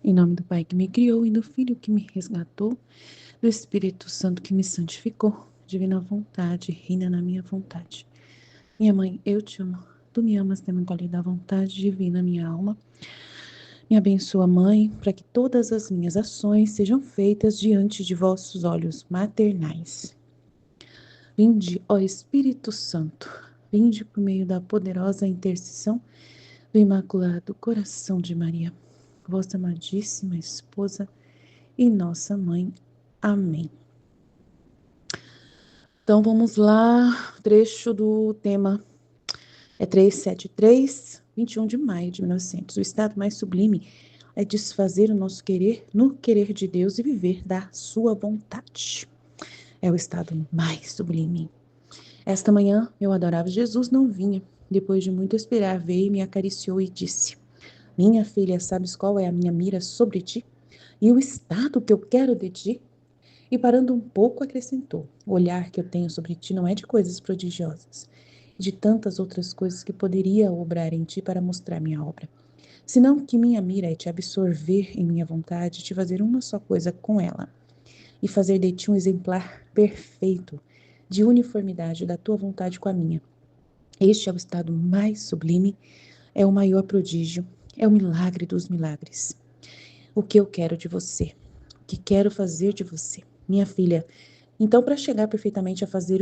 Em nome do Pai que me criou e do Filho que me resgatou, do Espírito Santo que me santificou, divina vontade, reina na minha vontade. Minha mãe, eu te amo. Tu me amas, tem me encolhido à vontade divina, minha alma. Me abençoa, Mãe, para que todas as minhas ações sejam feitas diante de vossos olhos maternais. Vinde, ó Espírito Santo, vinde por meio da poderosa intercessão do Imaculado Coração de Maria, vossa amadíssima esposa e nossa mãe. Amém. Então vamos lá, trecho do tema é 373, 21 de maio de 1900. O estado mais sublime é desfazer o nosso querer no querer de Deus e viver da sua vontade. É o estado mais sublime. Esta manhã, meu adorável Jesus não vinha. Depois de muito esperar, veio, me acariciou e disse: Minha filha, sabes qual é a minha mira sobre ti? E o estado que eu quero de ti? E parando um pouco, acrescentou: O olhar que eu tenho sobre ti não é de coisas prodigiosas, de tantas outras coisas que poderia obrar em ti para mostrar minha obra, senão que minha mira é te absorver em minha vontade, te fazer uma só coisa com ela, e fazer de ti um exemplar perfeito, de uniformidade da tua vontade com a minha. Este é o estado mais sublime, é o maior prodígio, é o milagre dos milagres. O que eu quero de você, o que quero fazer de você, minha filha. Então, para chegar perfeitamente a fazer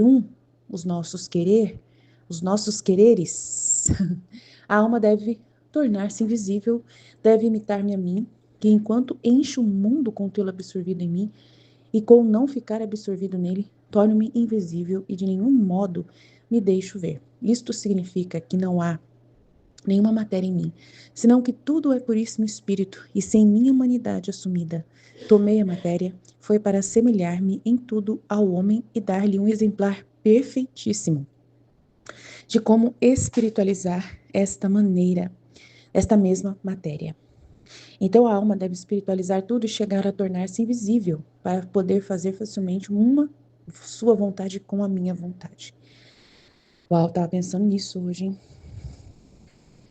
os nossos quereres, a alma deve tornar-se invisível, deve imitar-me a mim, que enquanto encho o mundo com tê-lo absorvido em mim, e com não ficar absorvido nele, torno-me invisível e de nenhum modo me deixo ver. Isto significa que não há nenhuma matéria em mim, senão que tudo é puríssimo espírito, e sem minha humanidade assumida, tomei a matéria, foi para assemelhar-me em tudo ao homem e dar-lhe um exemplar perfeitíssimo de como espiritualizar esta mesma matéria. Então a alma deve espiritualizar tudo e chegar a tornar-se invisível, para poder fazer facilmente uma sua vontade com a minha vontade. Uau, tava pensando nisso hoje, hein?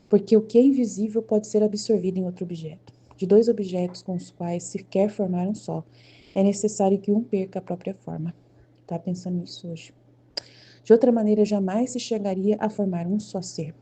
Porque o que é invisível pode ser absorvido em outro objeto. De dois objetos com os quais se quer formar um só, é necessário que um perca a própria forma. Tá pensando nisso hoje. De outra maneira, jamais se chegaria a formar um só ser.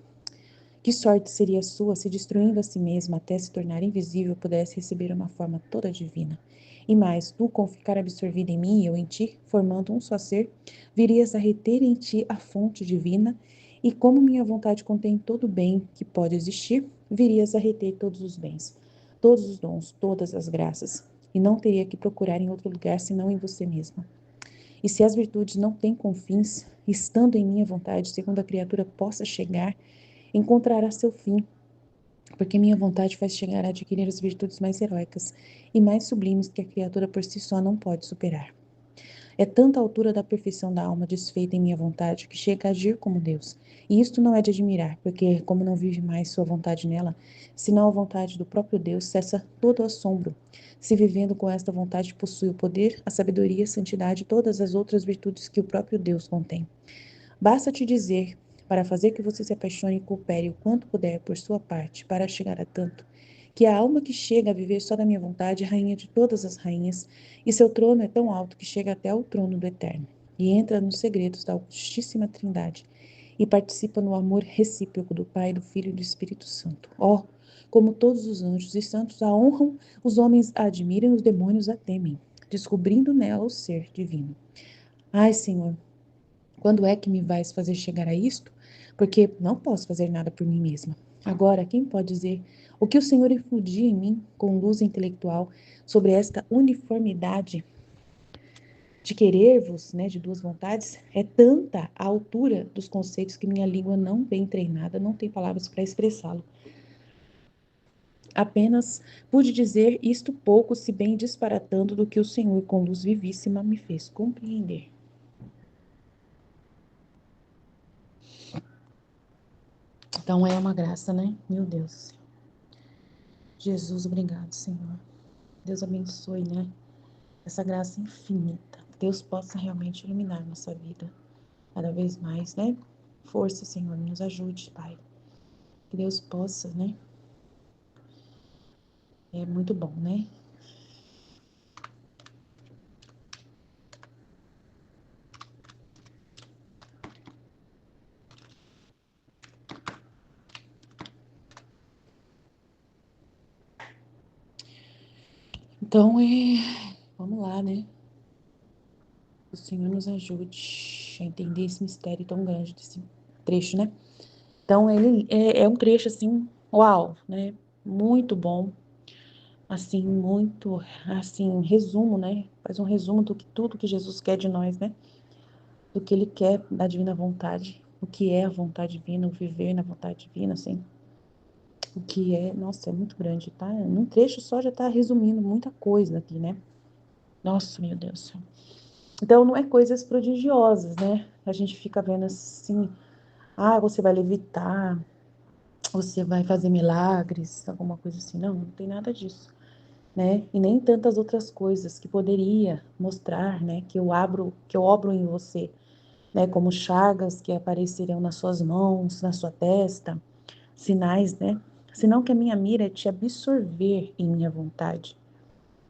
Que sorte seria sua se, destruindo a si mesma até se tornar invisível, pudesse receber uma forma toda divina. E mais, tu, com ficar absorvida em mim e eu em ti, formando um só ser, virias a reter em ti a fonte divina, e como minha vontade contém todo o bem que pode existir, virias a reter todos os bens, todos os dons, todas as graças, e não teria que procurar em outro lugar senão em você mesma. E se as virtudes não têm confins, estando em minha vontade, segundo a criatura possa chegar, encontrará seu fim, porque minha vontade faz chegar a adquirir as virtudes mais heróicas e mais sublimes que a criatura por si só não pode superar. É tanta a altura da perfeição da alma desfeita em minha vontade que chega a agir como Deus. E isto não é de admirar, porque como não vive mais sua vontade nela, senão a vontade do próprio Deus, cessa todo o assombro. Se vivendo com esta vontade possui o poder, a sabedoria, a santidade e todas as outras virtudes que o próprio Deus contém. Basta te dizer, para fazer que você se apaixone e coopere o quanto puder por sua parte para chegar a tanto, que a alma que chega a viver só da minha vontade é rainha de todas as rainhas, e seu trono é tão alto que chega até ao trono do Eterno, e entra nos segredos da Augutíssima Trindade, e participa no amor recíproco do Pai, do Filho e do Espírito Santo. Oh, como todos os anjos e santos a honram, os homens a admiram e os demônios a temem, descobrindo nela o ser divino. Ai, Senhor, quando é que me vais fazer chegar a isto? Porque não posso fazer nada por mim mesma. Agora, quem pode dizer o que o Senhor infundia em mim com luz intelectual sobre esta uniformidade de querer-vos, né, de duas vontades? É tanta a altura dos conceitos que minha língua não bem treinada, não tem palavras para expressá-lo. Apenas pude dizer isto pouco, se bem disparatando do que o Senhor, com luz vivíssima, me fez compreender. Então é uma graça, né? Meu Deus. Jesus, obrigado, Senhor. Deus abençoe, né? Essa graça infinita. Que Deus possa realmente iluminar nossa vida cada vez mais, né? Força, Senhor, nos ajude, Pai. Que Deus possa, né? É muito bom, né? Então, vamos lá, né? O Senhor nos ajude a entender esse mistério tão grande desse trecho, né? Então, ele é um trecho, assim, uau, né? Muito bom, assim, muito, assim, resumo, né? Faz um resumo do que tudo que Jesus quer de nós, né? Do que ele quer da divina vontade, o que é a vontade divina, o viver na vontade divina, assim, o que é, nossa, é muito grande, tá? Num trecho só já tá resumindo muita coisa aqui, né? Nossa, meu Deus do céu. Então, não é coisas prodigiosas, né? A gente fica vendo assim, você vai levitar, você vai fazer milagres, alguma coisa assim. Não, não tem nada disso, né? E nem tantas outras coisas que poderia mostrar, né? Que eu obro em você, né? Como chagas que aparecerão nas suas mãos, na sua testa, sinais, né? Senão que a minha mira é te absorver em minha vontade.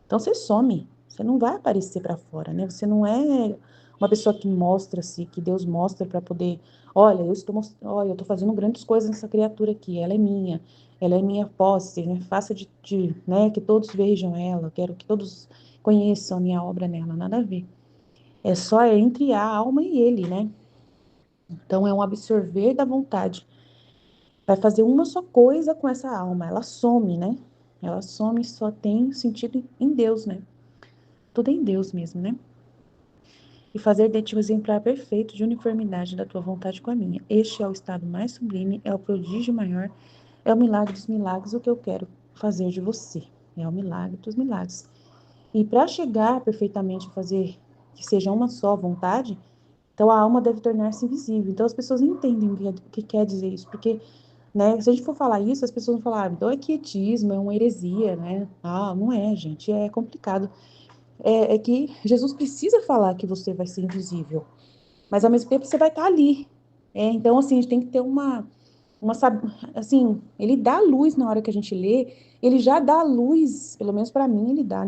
Então você some, você não vai aparecer para fora, né? Você não é uma pessoa que mostra-se, que Deus mostra para poder, olha, eu estou fazendo grandes coisas nessa criatura aqui, ela é minha posse, né? Faça né, que todos vejam ela, quero que todos conheçam a minha obra nela, nada a ver. É só entre a alma e ele, né? Então é um absorver da vontade. Vai fazer uma só coisa com essa alma, ela some, né? Ela some, só tem sentido em Deus, né? Tudo é em Deus mesmo, né? E fazer de ti um exemplar perfeito de uniformidade da tua vontade com a minha. Este é o estado mais sublime, é o prodígio maior, é o milagre dos milagres, o que eu quero fazer de você. É o milagre dos milagres. E para chegar perfeitamente a fazer que seja uma só vontade, então a alma deve tornar-se invisível. Então as pessoas não entendem o que quer dizer isso, porque, né, se a gente for falar isso, as pessoas vão falar, então é quietismo, é uma heresia, né? Não é, gente, é complicado. É que Jesus precisa falar que você vai ser invisível, mas ao mesmo tempo você vai estar ali. Então, assim, a gente tem que ter assim, ele dá luz na hora que a gente lê, ele já dá luz, pelo menos para mim ele dá,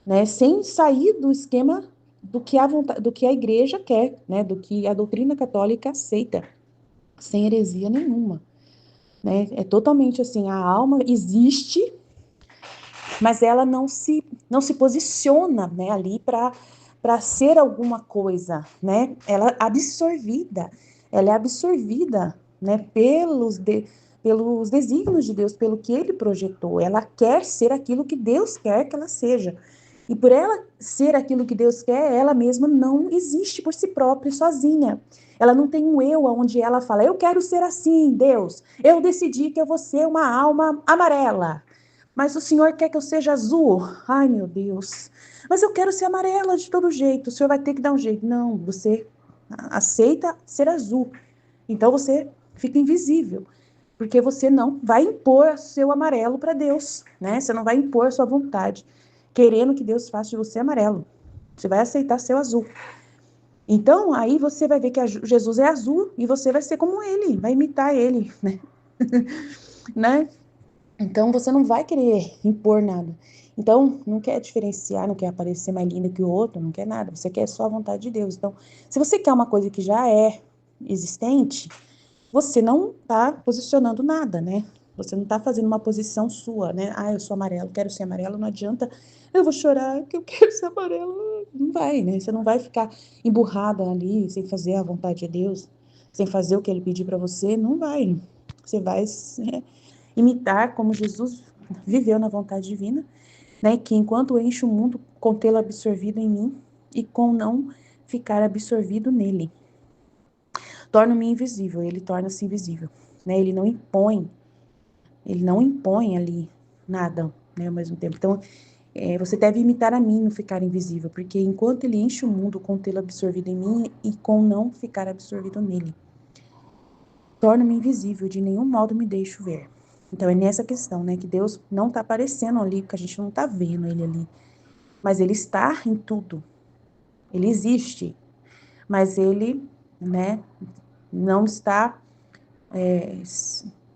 né? Sem sair do esquema do que a igreja quer, né? Do que a doutrina católica aceita, sem heresia nenhuma, né? É totalmente assim, a alma existe, mas ela não se posiciona, né, ali para ser alguma coisa, né? Ela é absorvida, né, pelos desígnios de Deus, pelo que ele projetou. Ela quer ser aquilo que Deus quer que ela seja. E por ela ser aquilo que Deus quer, ela mesma não existe por si própria, sozinha. Ela não tem um eu onde ela fala, eu quero ser assim, Deus. Eu decidi que eu vou ser uma alma amarela. Mas o Senhor quer que eu seja azul? Ai, meu Deus. Mas eu quero ser amarela de todo jeito. O Senhor vai ter que dar um jeito. Não, você aceita ser azul. Então você fica invisível. Porque você não vai impor seu amarelo para Deus, né? Você não vai impor sua vontade, querendo que Deus faça de você amarelo. Você vai aceitar seu azul. Então, aí você vai ver que Jesus é azul e você vai ser como ele, vai imitar ele, né? né? Então, você não vai querer impor nada. Então, não quer diferenciar, não quer aparecer mais linda que o outro, não quer nada. Você quer só a vontade de Deus. Então, se você quer uma coisa que já é existente, você não está posicionando nada, né? Você não está fazendo uma posição sua, né? Eu sou amarelo, quero ser amarelo, não adianta. Eu vou chorar que eu quero ser amarelo. Não vai, né? Você não vai ficar emburrada ali, sem fazer a vontade de Deus, sem fazer o que ele pedir para você, não vai. Você vai imitar como Jesus viveu na vontade divina, né? Que enquanto enche o mundo com tê-lo absorvido em mim e com não ficar absorvido nele. Torna-me invisível, ele torna-se invisível, né? Ele não impõe ali nada, né, ao mesmo tempo. Então, você deve imitar a mim, não ficar invisível, porque enquanto ele enche o mundo com tê-lo absorvido em mim e com não ficar absorvido nele, torna-me invisível, de nenhum modo me deixo ver. Então, é nessa questão, né, que Deus não está aparecendo ali, porque a gente não está vendo ele ali, mas ele está em tudo, ele existe, mas ele, né, não está,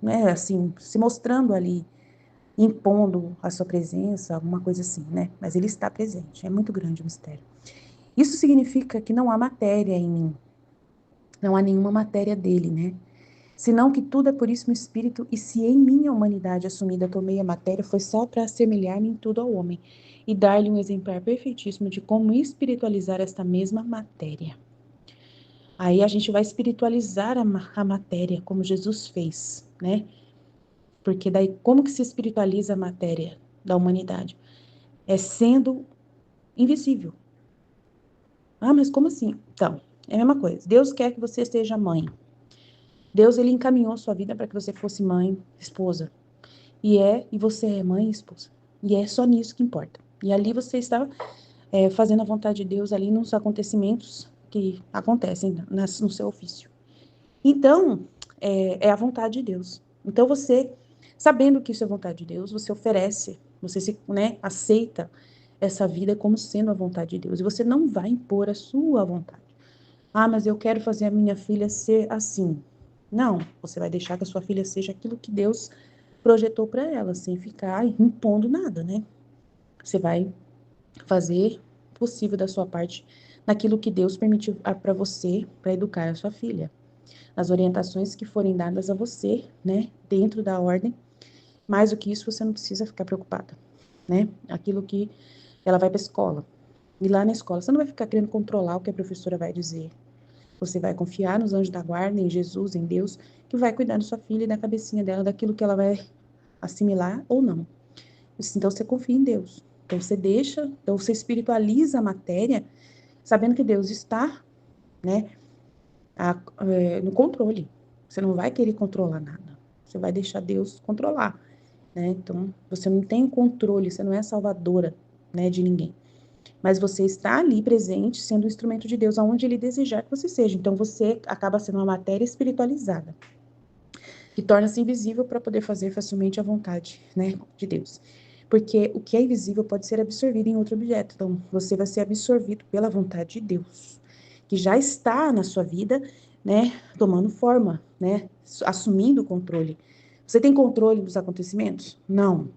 né, assim, se mostrando ali, impondo a sua presença, alguma coisa assim, né? Mas ele está presente, é muito grande o mistério. Isso significa que não há matéria em mim, não há nenhuma matéria dele, né? Senão que tudo é por isso no espírito, e se em minha humanidade assumida tomei a matéria, foi só para assemelhar-me em tudo ao homem, e dar-lhe um exemplar perfeitíssimo de como espiritualizar esta mesma matéria. Aí a gente vai espiritualizar a matéria, como Jesus fez, né? Porque daí, como que se espiritualiza a matéria da humanidade? É sendo invisível. Ah, mas como assim? Então, é a mesma coisa. Deus quer que você seja mãe. Deus, ele encaminhou a sua vida para que você fosse mãe, esposa. E você é mãe e esposa. E é só nisso que importa. E ali você está fazendo a vontade de Deus ali nos acontecimentos que acontecem no seu ofício. Então, é a vontade de Deus. Então você, sabendo que isso é vontade de Deus, você oferece, você aceita essa vida como sendo a vontade de Deus. E você não vai impor a sua vontade. Ah, mas eu quero fazer a minha filha ser assim. Não, você vai deixar que a sua filha seja aquilo que Deus projetou para ela, sem ficar impondo nada, né? Você vai fazer o possível da sua parte naquilo que Deus permitiu para você, para educar a sua filha. As orientações que forem dadas a você, né, dentro da ordem. Mais do que isso, você não precisa ficar preocupada, né? Aquilo que ela vai para a escola. E lá na escola, você não vai ficar querendo controlar o que a professora vai dizer. Você vai confiar nos anjos da guarda, em Jesus, em Deus, que vai cuidar da sua filha e da cabecinha dela, daquilo que ela vai assimilar ou não. Então, você confia em Deus. Então você espiritualiza a matéria, sabendo que Deus está, né, no controle. Você não vai querer controlar nada. Você vai deixar Deus controlar, né? Então, você não tem controle, você não é salvadora, né, de ninguém. Mas você está ali presente, sendo um instrumento de Deus, aonde Ele desejar que você seja. Então, você acaba sendo uma matéria espiritualizada, que torna-se invisível para poder fazer facilmente a vontade, né, de Deus. Porque o que é invisível pode ser absorvido em outro objeto. Então, você vai ser absorvido pela vontade de Deus, que já está na sua vida, né, tomando forma, né, assumindo o controle. Você tem controle dos acontecimentos? Não.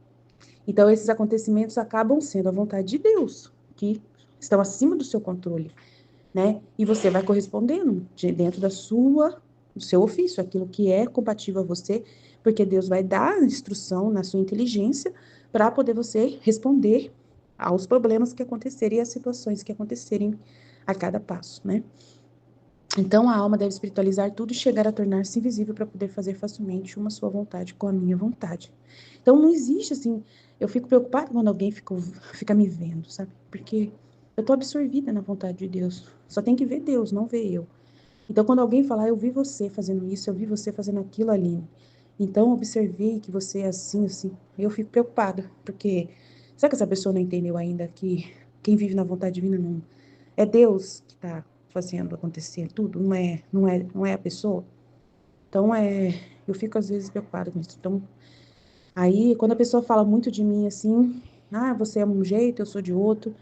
Então, esses acontecimentos acabam sendo a vontade de Deus, que estão acima do seu controle, né? E você vai correspondendo dentro do seu ofício, aquilo que é compatível a você, porque Deus vai dar a instrução na sua inteligência para poder você responder aos problemas que acontecerem e às situações que acontecerem a cada passo, né? Então, a alma deve espiritualizar tudo e chegar a tornar-se invisível para poder fazer facilmente uma sua vontade com a minha vontade. Então, não existe assim. Eu fico preocupada quando alguém fica me vendo, sabe? Porque eu estou absorvida na vontade de Deus. Só tem que ver Deus, não ver eu. Então, quando alguém falar, eu vi você fazendo isso, eu vi você fazendo aquilo ali. Então, observei que você é assim, assim. Eu fico preocupada, porque será que essa pessoa não entendeu ainda que quem vive na vontade divina não é Deus que está fazendo acontecer tudo, não é a pessoa? Então, eu fico às vezes preocupada com isso. Então, aí, quando a pessoa fala muito de mim assim, ah, você é um jeito, eu sou de outro.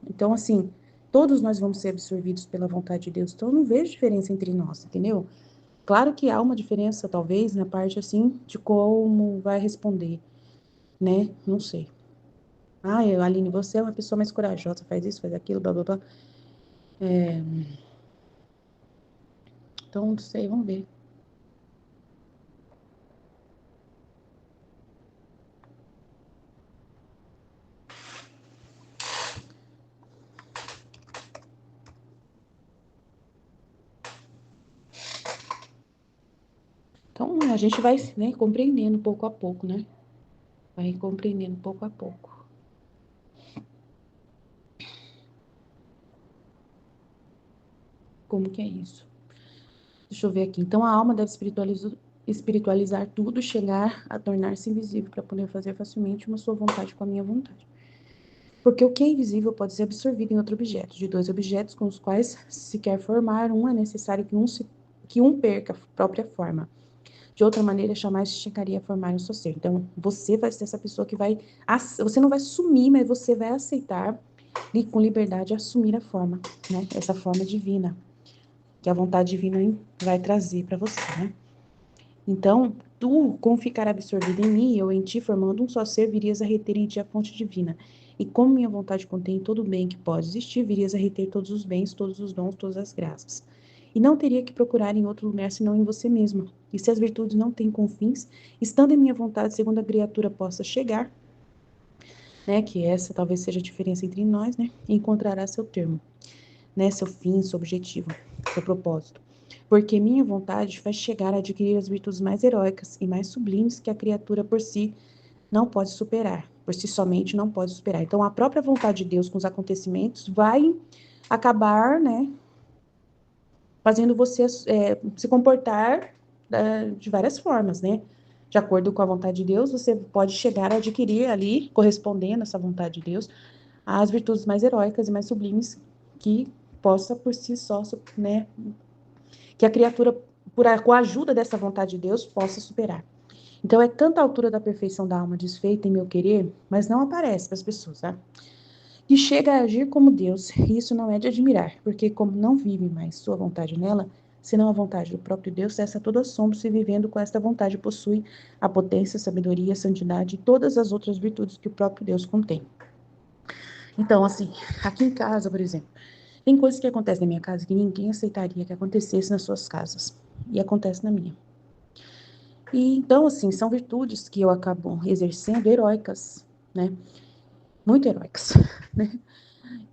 Então, assim, todos nós vamos ser absorvidos pela vontade de Deus. Então, eu não vejo diferença entre nós, entendeu? Claro que há uma diferença, talvez, na parte, assim, de como vai responder, né? Não sei. Ah, Aline, você é uma pessoa mais corajosa, faz isso, faz aquilo, blá, blá, blá. Então, não sei, vamos ver. Então, a gente vai, né, compreendendo pouco a pouco, né? Vai compreendendo pouco a pouco. Como que é isso? Deixa eu ver aqui. Então, a alma deve espiritualizar tudo, chegar a tornar-se invisível para poder fazer facilmente uma sua vontade com a minha vontade. Porque o que é invisível pode ser absorvido em outro objeto. De dois objetos com os quais se quer formar um, é necessário que um perca a própria forma. De outra maneira, jamais chegaria a formar um só ser. Então, você vai ser essa pessoa que vai... Você não vai sumir, mas você vai aceitar e com liberdade assumir a forma, né? Essa forma divina, que a vontade divina vai trazer para você, né? Então, tu, com ficar absorvido em mim, eu em ti, formando um só ser, virias a reter em ti a fonte divina. E como minha vontade contém todo o bem que pode existir, virias a reter todos os bens, todos os dons, todas as graças. E não teria que procurar em outro lugar senão em você mesma. E se as virtudes não têm confins, estando em minha vontade, segundo a criatura possa chegar, né, que essa talvez seja a diferença entre nós, né, encontrará seu termo, né, seu fim, seu objetivo, seu propósito. Porque minha vontade faz chegar a adquirir as virtudes mais heróicas e mais sublimes que a criatura por si não pode superar, por si somente não pode superar. Então, a própria vontade de Deus com os acontecimentos vai acabar, né, fazendo você se comportar de várias formas, né? De acordo com a vontade de Deus, você pode chegar a adquirir ali, correspondendo a essa vontade de Deus, as virtudes mais heróicas e mais sublimes que possa por si só, né, que a criatura, com a ajuda dessa vontade de Deus, possa superar. Então, é tanta altura da perfeição da alma desfeita em meu querer, mas não aparece para as pessoas, tá? Que chega a agir como Deus, e isso não é de admirar, porque como não vive mais sua vontade nela, senão a vontade do próprio Deus, cessa todo assombro se vivendo com esta vontade possui a potência, a sabedoria, a santidade e todas as outras virtudes que o próprio Deus contém. Então, assim, aqui em casa, por exemplo, tem coisas que acontecem na minha casa que ninguém aceitaria que acontecesse nas suas casas, e acontece na minha. E então, assim, são virtudes que eu acabo exercendo heróicas, né? Muito heróicas, né?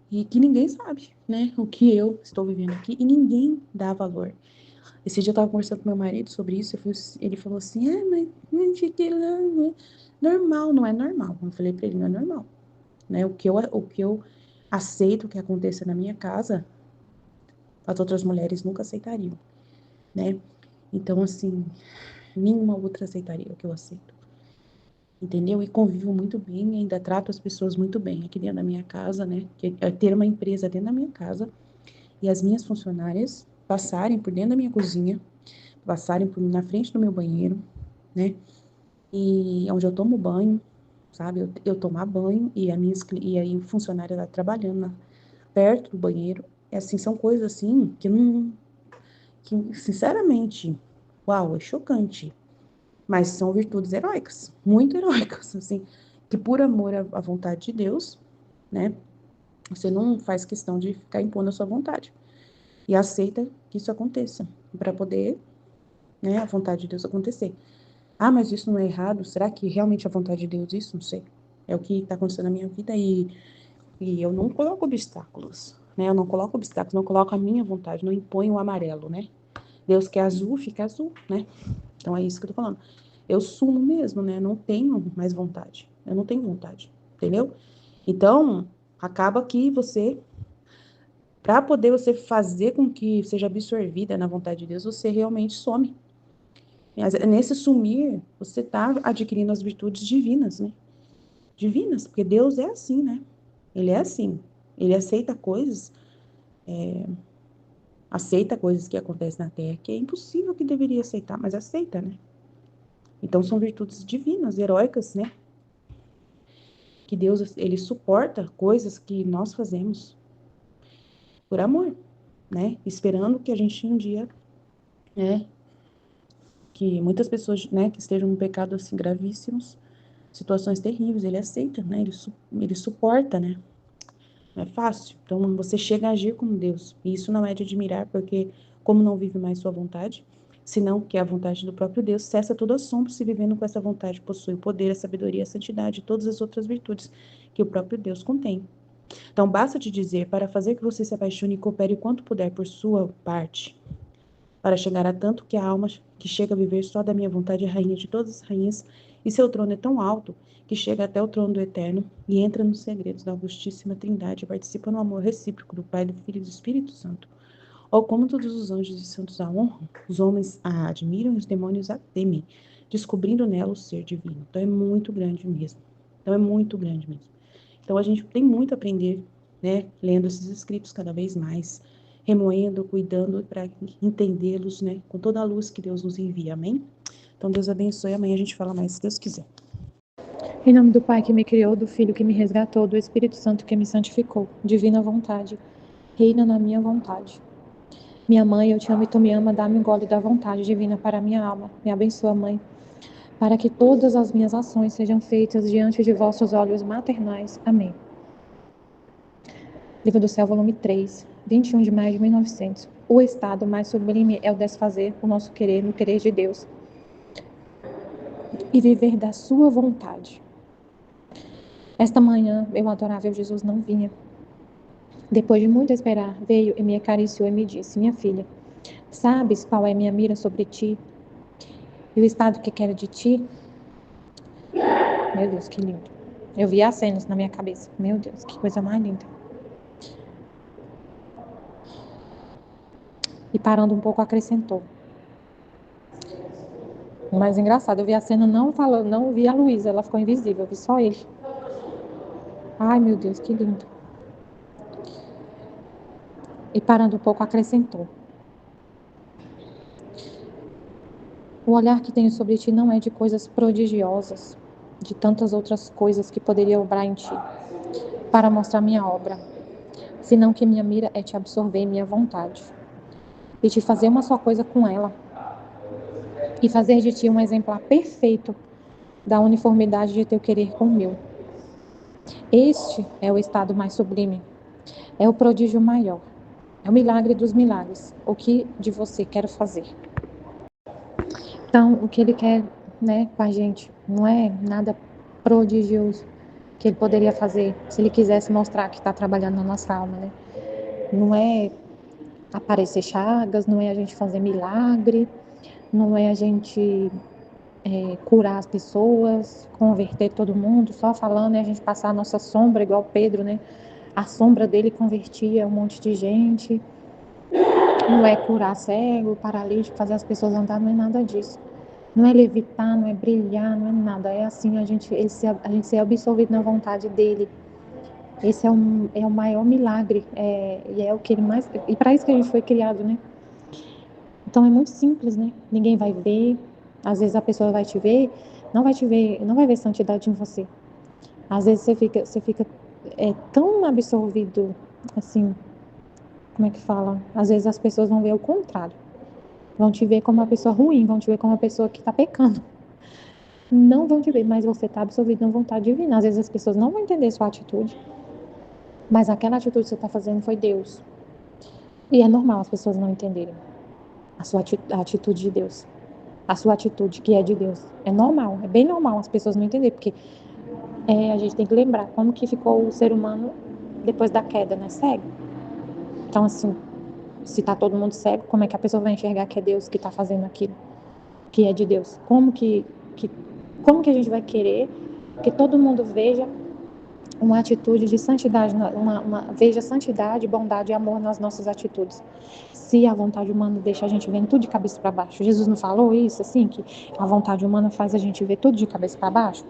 E que ninguém sabe, né? O que eu estou vivendo aqui e ninguém dá valor. Esse dia eu estava conversando com meu marido sobre isso, ele falou assim, mas não é normal, não é normal. Eu falei para ele, não é normal, né? O que eu aceito que aconteça na minha casa, as outras mulheres nunca aceitariam, né? Então, assim, nenhuma outra aceitaria o que eu aceito. Entendeu? E convivo muito bem, ainda trato as pessoas muito bem aqui dentro da minha casa, né? Que é ter uma empresa dentro da minha casa e as minhas funcionárias passarem por dentro da minha cozinha, passarem por na frente do meu banheiro, né? E onde eu tomo banho, sabe? Eu tomar banho e e aí o funcionário lá trabalhando perto do banheiro. É assim, são coisas assim que não, que sinceramente, uau, é chocante. Mas são virtudes heróicas, muito heróicas, assim, que por amor à vontade de Deus, né? Você não faz questão de ficar impondo a sua vontade. E aceita que isso aconteça, para poder, né, a vontade de Deus acontecer. Ah, mas isso não é errado? Será que realmente é a vontade de Deus isso? Não sei. É o que está acontecendo na minha vida e eu não coloco obstáculos, né? Eu não coloco obstáculos, não coloco a minha vontade, não imponho o amarelo, né? Deus quer azul, fica azul, né? Então é isso que eu tô falando. Eu sumo mesmo, né? Não tenho mais vontade. Eu não tenho vontade, entendeu? Então, acaba que você, para poder você fazer com que seja absorvida na vontade de Deus, você realmente some. Mas nesse sumir, você tá adquirindo as virtudes divinas, né? Divinas, porque Deus é assim, né? Ele é assim. Ele aceita coisas que acontecem na Terra que é impossível que deveria aceitar, mas aceita, né? Então são virtudes divinas, heróicas, né? Que Deus, ele suporta coisas que nós fazemos por amor, né? Esperando que a gente um dia, né? Que muitas pessoas, né, que estejam no pecado assim gravíssimos, situações terríveis, ele aceita, né? Ele suporta, né? Não é fácil. Então você chega a agir como Deus. E isso não é de admirar, porque como não vive mais sua vontade, senão que é a vontade do próprio Deus, cessa todo assombro se vivendo com essa vontade, possui o poder, a sabedoria, a santidade e todas as outras virtudes que o próprio Deus contém. Então, basta te dizer, para fazer que você se apaixone e coopere o quanto puder por sua parte, para chegar a tanto que a alma que chega a viver só da minha vontade é rainha de todas as rainhas, e seu trono é tão alto que chega até o trono do Eterno e entra nos segredos da Augustíssima Trindade e participa no amor recíproco do Pai, do Filho e do Espírito Santo. Ou como todos os anjos e santos a honram, os homens a admiram e os demônios a temem, descobrindo nela o ser divino. Então é muito grande mesmo. Então é muito grande mesmo. Então a gente tem muito a aprender, né, lendo esses escritos cada vez mais, remoendo, cuidando para entendê-los, né, com toda a luz que Deus nos envia. Amém? Então Deus abençoe. Amanhã a gente fala mais se Deus quiser. Em nome do Pai que me criou, do Filho que me resgatou, do Espírito Santo que me santificou. Divina vontade, reina na minha vontade. Minha mãe, eu te amo e tu me ama, dá-me um gole da vontade divina para a minha alma. Me abençoa, mãe, para que todas as minhas ações sejam feitas diante de vossos olhos maternais. Amém. Livro do Céu, volume 3, 21 de maio de 1900. O estado mais sublime é o desfazer o nosso querer no querer de Deus e viver da sua vontade. Esta manhã, meu adorável Jesus não vinha. Depois de muito esperar, veio e me acariciou e me disse: minha filha, sabes qual é minha mira sobre ti e o estado que quero de ti? Meu Deus, que lindo. Eu vi as cenas na minha cabeça. Meu Deus, que coisa mais linda. E parando um pouco, acrescentou. O mais engraçado, eu vi a cena não falando, não vi a Luísa, ela ficou invisível, eu vi só ele. Ai, meu Deus, que lindo. E parando um pouco, acrescentou. O olhar que tenho sobre ti não é de coisas prodigiosas, de tantas outras coisas que poderia obrar em ti, para mostrar minha obra, senão que minha mira é te absorver minha vontade, e te fazer uma só coisa com ela, e fazer de ti um exemplar perfeito da uniformidade de teu querer com o meu. Este é o estado mais sublime, é o prodígio maior, é o milagre dos milagres, o que de você quero fazer. Então, o que ele quer, né, com a gente, não é nada prodigioso que ele poderia fazer, se ele quisesse mostrar que está trabalhando na nossa alma, né? Não é aparecer chagas, não é a gente fazer milagre, não é a gente curar as pessoas, converter todo mundo, só falando, a gente passar a nossa sombra, igual Pedro, né? A sombra dele convertia um monte de gente. Não é curar cego, paralítico, fazer as pessoas andar, não é nada disso. Não é levitar, não é brilhar, não é nada. É assim, a gente ser absorvido na vontade dele. Esse é o maior milagre. E é o que ele mais... E para isso que a gente foi criado, né? Então é muito simples, né? Ninguém vai ver. Às vezes a pessoa vai te ver, não vai ver santidade em você. Às vezes você fica tão absorvido, assim, como é que fala? Às vezes as pessoas vão ver o contrário. Vão te ver como uma pessoa ruim, vão te ver como uma pessoa que está pecando. Não vão te ver, mas você está absorvido na vontade divina. Às vezes as pessoas não vão entender sua atitude, mas aquela atitude que você está fazendo foi Deus. E é normal as pessoas não entenderem a atitude de Deus. A sua atitude que é de Deus. É normal, é bem normal as pessoas não entenderem, porque a gente tem que lembrar como que ficou o ser humano depois da queda, né? Cego. Então, assim, se está todo mundo cego, como é que a pessoa vai enxergar que é Deus que está fazendo aquilo, que é de Deus? Como que a gente vai querer que todo mundo veja uma atitude de santidade, veja santidade, bondade e amor nas nossas atitudes? Se a vontade humana deixa a gente vendo tudo de cabeça para baixo. Jesus não falou isso, assim, que a vontade humana faz a gente ver tudo de cabeça para baixo?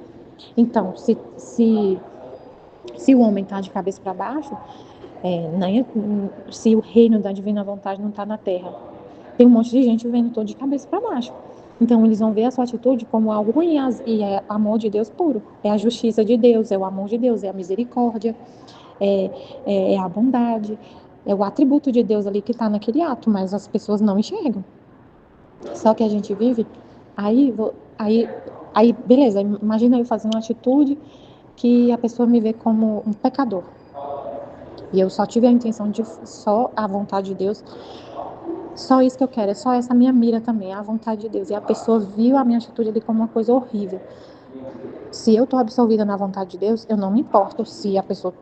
Então, se o homem está de cabeça para baixo, se o reino da divina vontade não está na terra, tem um monte de gente vendo tudo de cabeça para baixo. Então, eles vão ver a sua atitude como algo ruim, e é amor de Deus puro. É a justiça de Deus, é o amor de Deus, é a misericórdia, é a bondade, é o atributo de Deus ali que está naquele ato, mas as pessoas não enxergam. Só que a gente vive, aí beleza, imagina eu fazendo uma atitude que a pessoa me vê como um pecador. E eu só tive a intenção de, só a vontade de Deus, só isso que eu quero, é só essa minha mira também, a vontade de Deus. E a pessoa viu a minha atitude ali como uma coisa horrível. Se eu tô absorvida na vontade de Deus, eu não me importo se a pessoa,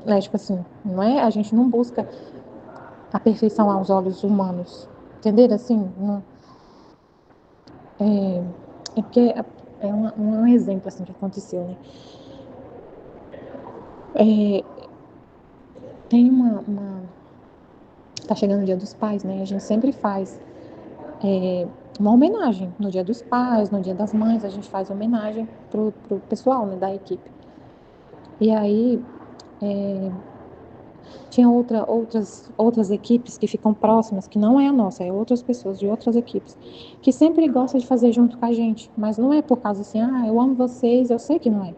né, tipo assim, não é, a gente não busca a perfeição aos olhos humanos, entender? Assim, não, porque um exemplo assim que aconteceu, né? Tem tá chegando o Dia dos Pais, né? A gente sempre faz uma homenagem no Dia dos Pais, no Dia das Mães, a gente faz homenagem pro pessoal, né, da equipe. E aí tinha outras equipes que ficam próximas, que não é a nossa, é outras pessoas de outras equipes, que sempre gostam de fazer junto com a gente, mas não é por causa assim, eu amo vocês, eu sei que não é.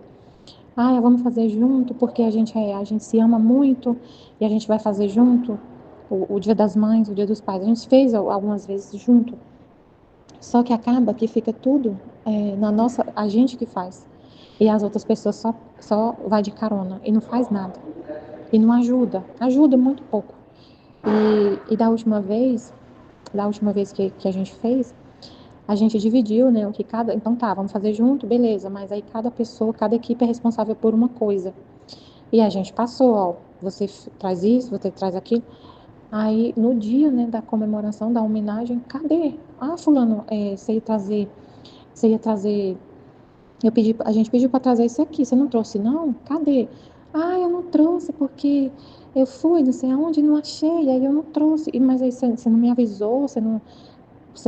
Vamos fazer junto porque a gente se ama muito e a gente vai fazer junto. o Dia das Mães, o Dia dos Pais. A gente fez algumas vezes junto. Só que acaba que fica tudo na nossa, a gente que faz. E as outras pessoas só vai de carona e não faz nada. E não ajuda. Ajuda muito pouco. E da última vez que a gente fez, a gente dividiu, né, o que cada, então tá, vamos fazer junto, beleza, mas aí cada pessoa, cada equipe é responsável por uma coisa. E a gente passou, ó, você traz isso, você traz aquilo. Aí, no dia, né, da comemoração, da homenagem, cadê? Ah, fulano, você ia trazer, a gente pediu para trazer isso aqui, você não trouxe, não? Cadê? Ah, eu não trouxe porque eu fui, não sei aonde, não achei, aí eu não trouxe. Mas aí você não me avisou,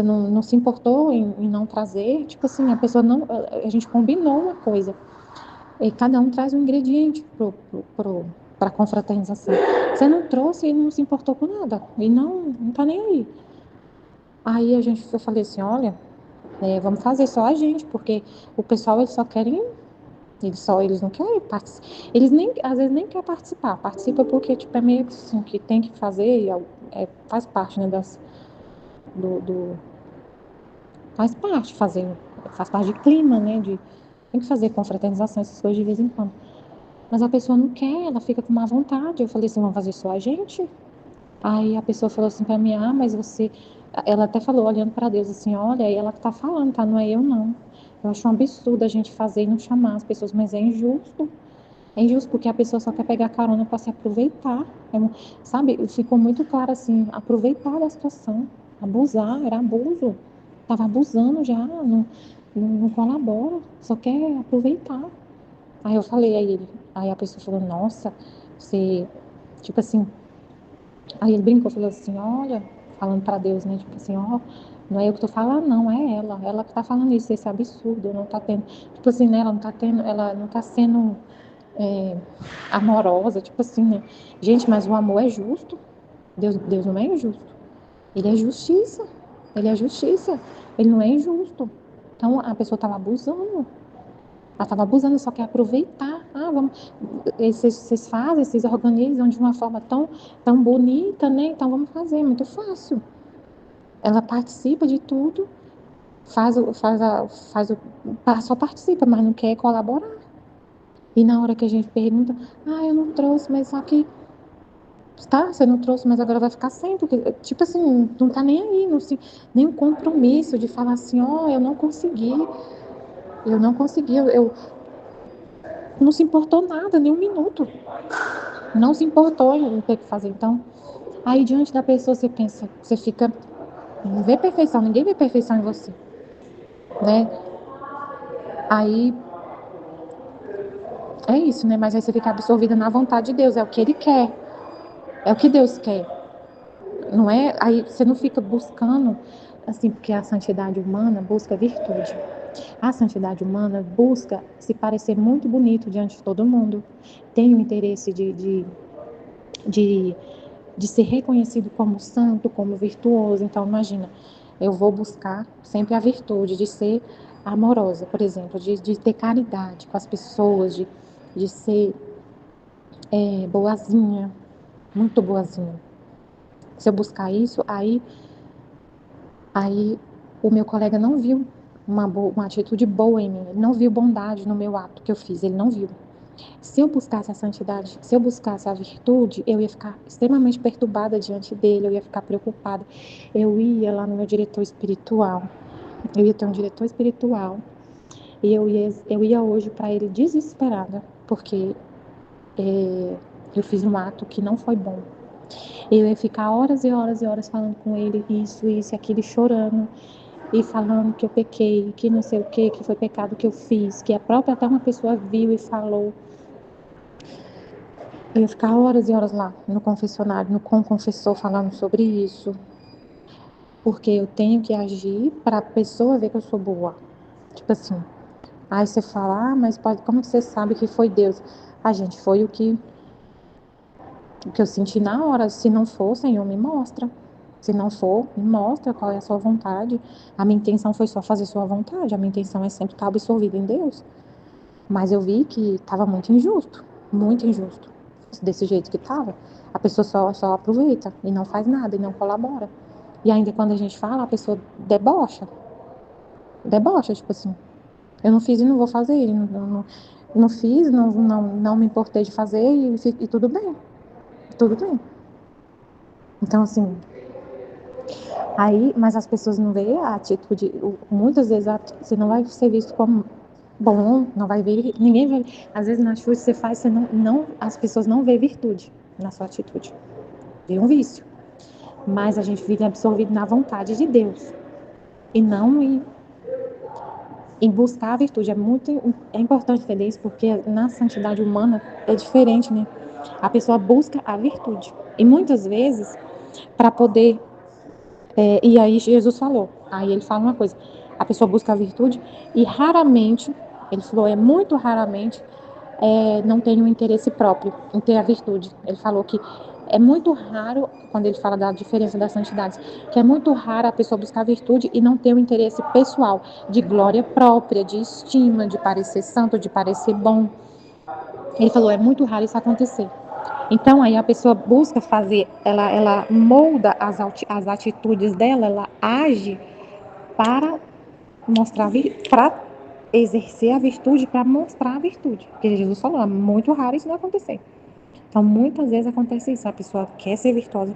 não se importou em não trazer? Tipo assim, a pessoa não, a gente combinou uma coisa. E cada um traz um ingrediente para a confraternização. Você não trouxe e não se importou com nada. E não tá nem aí. Aí eu falei assim, olha, vamos fazer só a gente, porque o pessoal eles só querem, eles não querem participar. Eles nem, às vezes nem querem participar. Participa porque tipo, é meio que assim, que tem que fazer, e faz parte, né, do faz parte fazer, faz parte de clima, né, tem que fazer confraternização, essas coisas de vez em quando. Mas a pessoa não quer, ela fica com má vontade. Eu falei assim, vamos fazer só a gente? Aí a pessoa falou assim para mim, ah, mas você... Ela até falou, olhando para Deus, assim, olha, é ela que tá falando, tá? Não é eu, não. Eu acho um absurdo a gente fazer e não chamar as pessoas, mas é injusto. É injusto porque a pessoa só quer pegar carona para se aproveitar. Sabe, ficou muito claro assim, aproveitar da situação. Abusar, era abuso. Tava abusando já, não colabora, só quer aproveitar. Aí eu falei a ele, aí a pessoa falou, nossa, você, tipo assim, aí ele brincou, falou assim, olha, falando para Deus, né, tipo assim, ó, não é eu que tô falando, não, é ela que tá falando isso, esse absurdo, não tá tendo, tipo assim, né, ela não tá sendo amorosa, tipo assim, né, gente, mas o amor é justo, Deus não é injusto, ele é justiça, ele é justiça, ele não é injusto, então a pessoa tava abusando. Ela estava abusando, só quer aproveitar. Ah, vamos, vocês fazem, vocês organizam de uma forma tão bonita, né? Então vamos fazer, muito fácil. Ela participa de tudo, só participa, mas não quer colaborar. E na hora que a gente pergunta, ah, eu não trouxe, mas só que, tá, você não trouxe, mas agora vai ficar sem, porque, tipo assim, não tá nem aí, nem um compromisso de falar assim, ó, eu não consegui, eu não se importou nada, nem um minuto. Não se importou em ter que fazer. Então, aí diante da pessoa você pensa, você fica, não vê perfeição, ninguém vê perfeição em você, né? Aí é isso, né? Mas aí você fica absorvida na vontade de Deus, é o que Ele quer, é o que Deus quer, não é? Aí você não fica buscando, assim, porque a santidade humana busca virtude. A santidade humana busca se parecer muito bonito diante de todo mundo, tem o interesse de de ser reconhecido como santo, como virtuoso. Então, imagina, eu vou buscar sempre a virtude de ser amorosa, por exemplo, de ter caridade com as pessoas, de ser boazinha, muito boazinha. Se eu buscar isso, aí o meu colega não viu uma atitude boa em mim, ele não viu bondade no meu ato que eu fiz, ele não viu. Se eu buscasse a santidade, se eu buscasse a virtude, eu ia ficar extremamente perturbada diante dele, eu ia ficar preocupada. Eu ia lá no meu diretor espiritual, eu ia ter um diretor espiritual, e eu ia hoje para ele desesperada, porque eu fiz um ato que não foi bom. Eu ia ficar horas e horas e horas falando com ele, isso, aquilo, chorando, e falando que eu pequei, que não sei o que foi pecado que eu fiz, que a própria até uma pessoa viu e falou. Eu ia ficar horas e horas lá no confessionário, com o confessor falando sobre isso, porque eu tenho que agir para a pessoa ver que eu sou boa. Tipo assim, aí você fala, ah, mas como que você sabe que foi Deus? A gente, foi o que eu senti na hora. Se não for, Senhor, me mostra. Se não for, me mostra qual é a sua vontade. A minha intenção foi só fazer sua vontade. A minha intenção é sempre estar absorvida em Deus. Mas eu vi que estava muito injusto, desse jeito que estava. A pessoa só aproveita e não faz nada e não colabora. E ainda quando a gente fala, a pessoa debocha. Debocha, tipo assim, eu não fiz e não vou fazer. Não fiz, não me importei de fazer e tudo bem. Tudo bem. Então, assim, aí, mas as pessoas não veem a atitude. Muitas vezes você não vai ser visto como bom, não vai ver, ninguém vai. Às vezes na atitude que você faz, você as pessoas não vê virtude na sua atitude. Vê um vício. Mas a gente vive absorvido na vontade de Deus e não em buscar a virtude. É importante entender isso, porque na santidade humana é diferente, né? A pessoa busca a virtude. E muitas vezes, para poder. E aí Jesus falou. Aí ele fala uma coisa: a pessoa busca a virtude e raramente, ele falou, é muito raramente, não tem um interesse próprio em ter a virtude. Ele falou que é muito raro, quando ele fala da diferença das santidades, que é muito raro a pessoa buscar a virtude e não ter um interesse pessoal, de glória própria, de estima, de parecer santo, de parecer bom. Ele falou, é muito raro isso acontecer. Então, aí a pessoa busca fazer, ela molda as atitudes dela, ela age para mostrar, para exercer a virtude, para mostrar a virtude. Porque Jesus falou, é muito raro isso não acontecer. Então, muitas vezes acontece isso, a pessoa quer ser virtuosa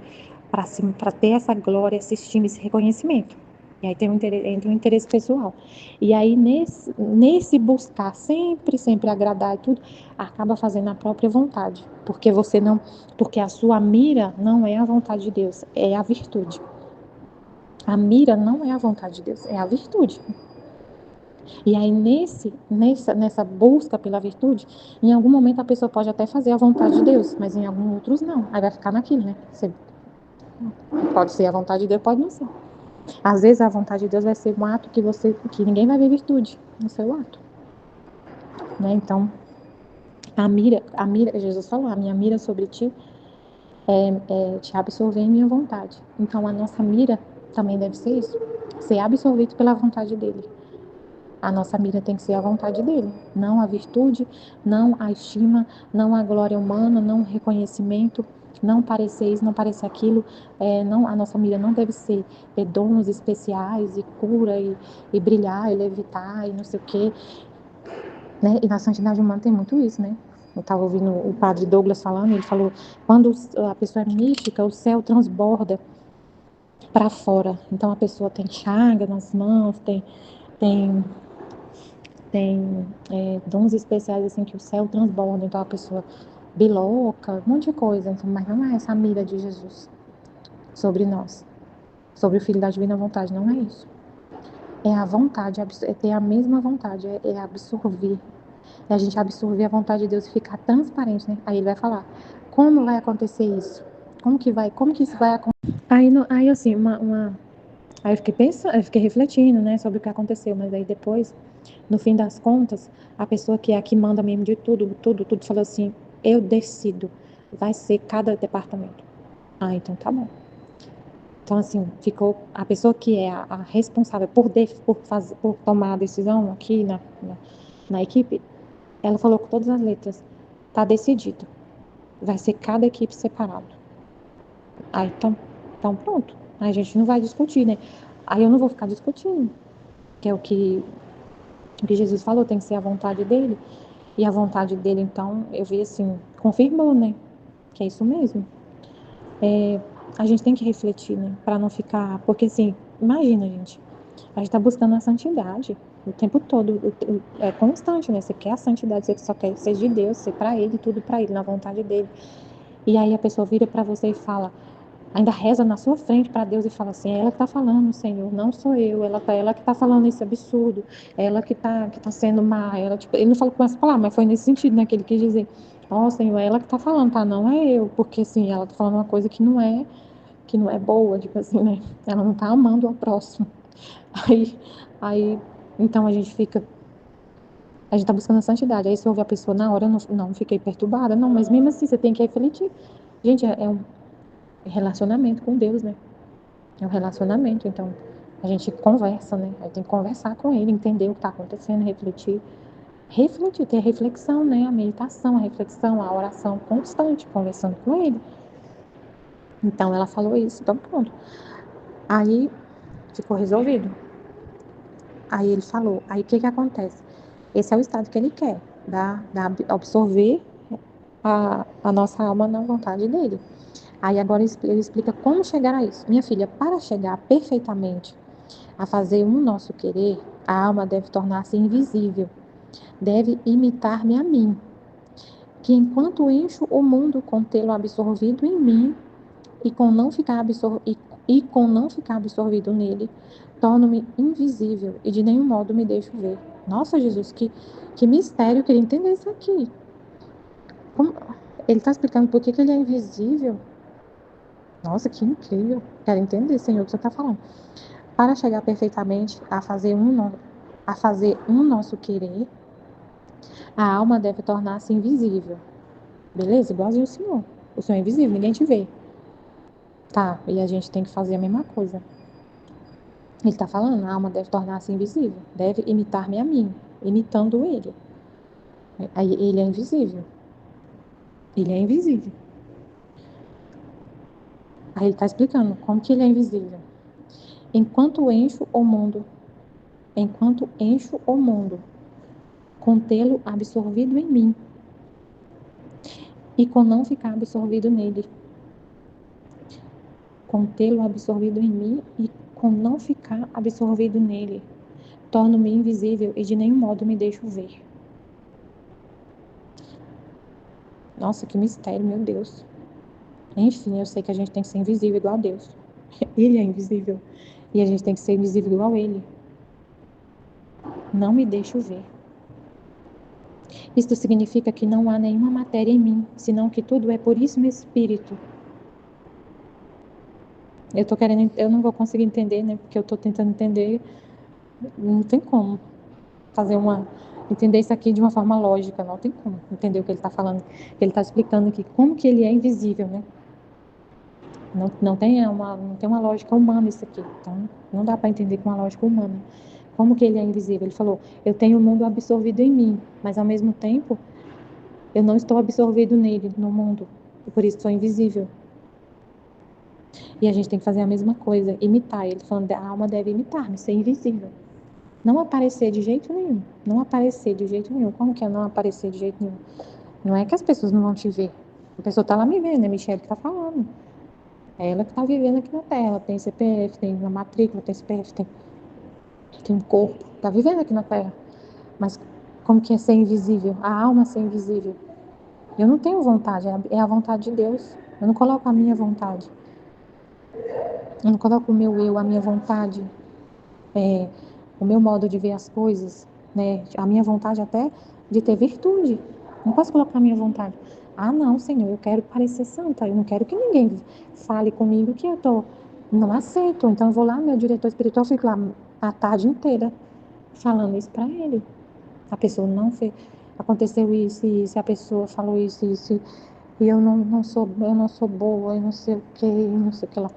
para ter essa glória, essa estima, esse reconhecimento. E aí entra um interesse pessoal. E aí, nesse buscar sempre agradar e tudo, acaba fazendo a própria vontade. Porque a sua mira não é a vontade de Deus, é a virtude. A mira não é a vontade de Deus, é a virtude. E aí, nessa busca pela virtude, em algum momento a pessoa pode até fazer a vontade de Deus, mas em alguns outros não. Aí vai ficar naquilo, né? Pode ser a vontade de Deus, pode não ser. Às vezes a vontade de Deus vai ser um ato que ninguém vai ver virtude no seu ato, né? Então, Jesus falou, a minha mira sobre ti é te absorver em minha vontade. Então, a nossa mira também deve ser isso, ser absorvido pela vontade dele. A nossa mira tem que ser a vontade dele, não a virtude, não a estima, não a glória humana, não o reconhecimento, não parecer isso, não parecer aquilo. Não, a nossa mira não deve ser dons especiais e cura e brilhar e levitar e não sei o quê. Né? E na santidade humana tem muito isso, né? Eu estava ouvindo o padre Douglas falando, ele falou, quando a pessoa é mística, o céu transborda para fora. Então a pessoa tem chaga nas mãos, tem dons especiais assim que o céu transborda, então a pessoa biloca, um monte de coisa, então, mas não é essa a mira de Jesus sobre nós, sobre o Filho da Divina Vontade, não é isso. É a vontade, é ter a mesma vontade, é absorver, é a gente absorver a vontade de Deus e ficar transparente, né? Aí ele vai falar, como vai acontecer isso? Como que isso vai acontecer? Aí assim, aí eu fiquei pensando, eu fiquei refletindo, né, sobre o que aconteceu, mas aí depois, no fim das contas, a pessoa que é a que manda mesmo de tudo, falou assim, eu decido, vai ser cada departamento. Ah, então tá bom. Então, assim, ficou a pessoa que é a responsável por tomar a decisão aqui na equipe, ela falou com todas as letras, tá decidido, vai ser cada equipe separado. Ah, então pronto. Aí a gente não vai discutir, né? Aí eu não vou ficar discutindo, que é o que Jesus falou, tem que ser a vontade dele. E a vontade dele, então, eu vi assim, confirmou, né? Que é isso mesmo. A gente tem que refletir, né? Para não ficar. Porque, assim, imagina, gente. A gente está buscando a santidade o tempo todo. É constante, né? Você quer a santidade, você só quer ser de Deus, ser para Ele, tudo para Ele, na vontade dele. E aí a pessoa vira para você e fala, ainda reza na sua frente para Deus e fala assim, é ela que está falando, Senhor, não sou eu, ela que está falando esse absurdo, é ela que tá sendo má, ela, tipo, ele não falou com essa palavra, mas foi nesse sentido, né, que ele quis dizer, ó, Senhor, é ela que está falando, tá, não é eu, porque assim, ela está falando uma coisa que não é boa, tipo assim, né, ela não está amando ao próximo, aí, aí, então a gente está buscando a santidade, aí você ouve a pessoa na hora, não fiquei perturbada, não, mas mesmo assim, você tem que refletir, gente, é um relacionamento com Deus, né? É um relacionamento, então a gente conversa, né? Aí tem que conversar com ele, entender o que está acontecendo, ter a reflexão, né? A meditação, a reflexão, a oração constante, conversando com ele. Então ela falou isso, então pronto. Aí ficou resolvido. Aí ele falou, aí o que acontece? Esse é o estado que ele quer, absorver a nossa alma na vontade dele. Aí agora ele explica como chegar a isso. Minha filha, para chegar perfeitamente a fazer um nosso querer, a alma deve tornar-se invisível, deve imitar-me a mim, que enquanto encho o mundo com tê-lo absorvido em mim e com não ficar absorvido nele, torno-me invisível e de nenhum modo me deixo ver. Nossa, Jesus, que mistério, eu queria entender isso aqui. Como... Ele está explicando por que ele é invisível. Nossa, que incrível. Quero entender, Senhor, o que você está falando. Para chegar perfeitamente a fazer um nosso querer, a alma deve tornar-se invisível. Beleza? Igualzinho o Senhor. O Senhor é invisível, ninguém te vê. Tá, e a gente tem que fazer a mesma coisa. Ele está falando, a alma deve tornar-se invisível. Deve imitar-me a mim, imitando ele. Aí ele é invisível. Ele é invisível. Aí ele está explicando como que ele é invisível. Enquanto encho o mundo, com tê-lo absorvido em mim e com não ficar absorvido nele. Com tê-lo absorvido em mim e com não ficar absorvido nele. Torno-me invisível e de nenhum modo me deixo ver. Nossa, que mistério, meu Deus. Enfim, eu sei que a gente tem que ser invisível igual a Deus. Ele é invisível. E a gente tem que ser invisível igual a ele. Não me deixo ver. Isto significa que não há nenhuma matéria em mim, senão que tudo é puríssimo espírito. Eu não vou conseguir entender, né? Porque eu estou tentando entender. Não tem como entender isso aqui de uma forma lógica, não tem como entender o que ele está falando. Ele está explicando aqui como que ele é invisível, né? Não tem uma lógica humana isso aqui. Então, não dá para entender com uma lógica humana. Como que ele é invisível? Ele falou, eu tenho o mundo absorvido em mim, mas ao mesmo tempo, eu não estou absorvido nele, no mundo. E por isso sou invisível. E a gente tem que fazer a mesma coisa, imitar. Ele falando, a alma deve imitar-me, ser invisível. Não aparecer de jeito nenhum. Não aparecer de jeito nenhum. Como que é não aparecer de jeito nenhum? Não é que as pessoas não vão te ver. A pessoa está lá me vendo, é a Michelle que está falando. É ela que está vivendo aqui na Terra. Ela tem CPF, tem uma matrícula, tem CPF, tem um corpo. Está vivendo aqui na Terra. Mas como que é ser invisível? A alma ser invisível. Eu não tenho vontade, é a vontade de Deus. Eu não coloco a minha vontade. Eu não coloco o meu eu, a minha vontade, o meu modo de ver as coisas, né? A minha vontade até de ter virtude. Não posso colocar a minha vontade. Ah, não, Senhor, eu quero parecer santa. Eu não quero que ninguém fale comigo que eu tô. Não aceito. Então eu vou lá, meu diretor espiritual, fico lá a tarde inteira falando isso para ele. A pessoa não fez. Aconteceu isso e isso, a pessoa falou isso e isso. E eu não sou boa, eu não sei o que, não sei o que lá.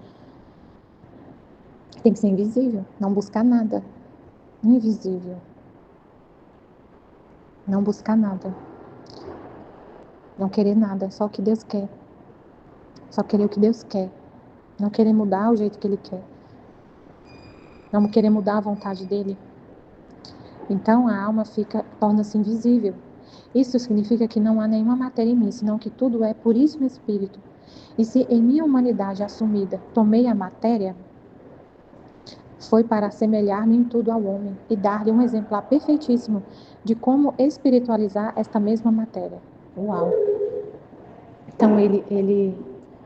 Tem que ser invisível, não buscar nada. Invisível. Não buscar nada. Não querer nada, só o que Deus quer. Só querer o que Deus quer. Não querer mudar o jeito que Ele quer. Não querer mudar a vontade dEle. Então a alma torna-se invisível. Isso significa que não há nenhuma matéria em mim, senão que tudo é puríssimo espírito. E se em minha humanidade assumida tomei a matéria, foi para assemelhar-me em tudo ao homem e dar-lhe um exemplar perfeitíssimo de como espiritualizar esta mesma matéria. Uau! Então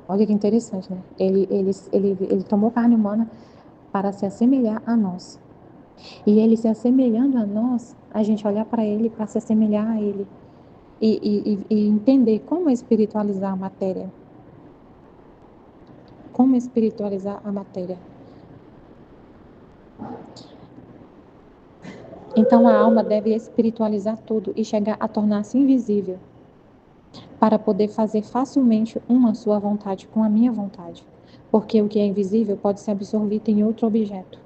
olha que interessante, né? Ele tomou carne humana para se assemelhar a nós. E ele se assemelhando a nós, a gente olhar para ele para se assemelhar a ele. E entender como espiritualizar a matéria. Como espiritualizar a matéria. Então a alma deve espiritualizar tudo e chegar a tornar-se invisível, para poder fazer facilmente uma sua vontade com a minha vontade. Porque o que é invisível pode ser absorvido em outro objeto.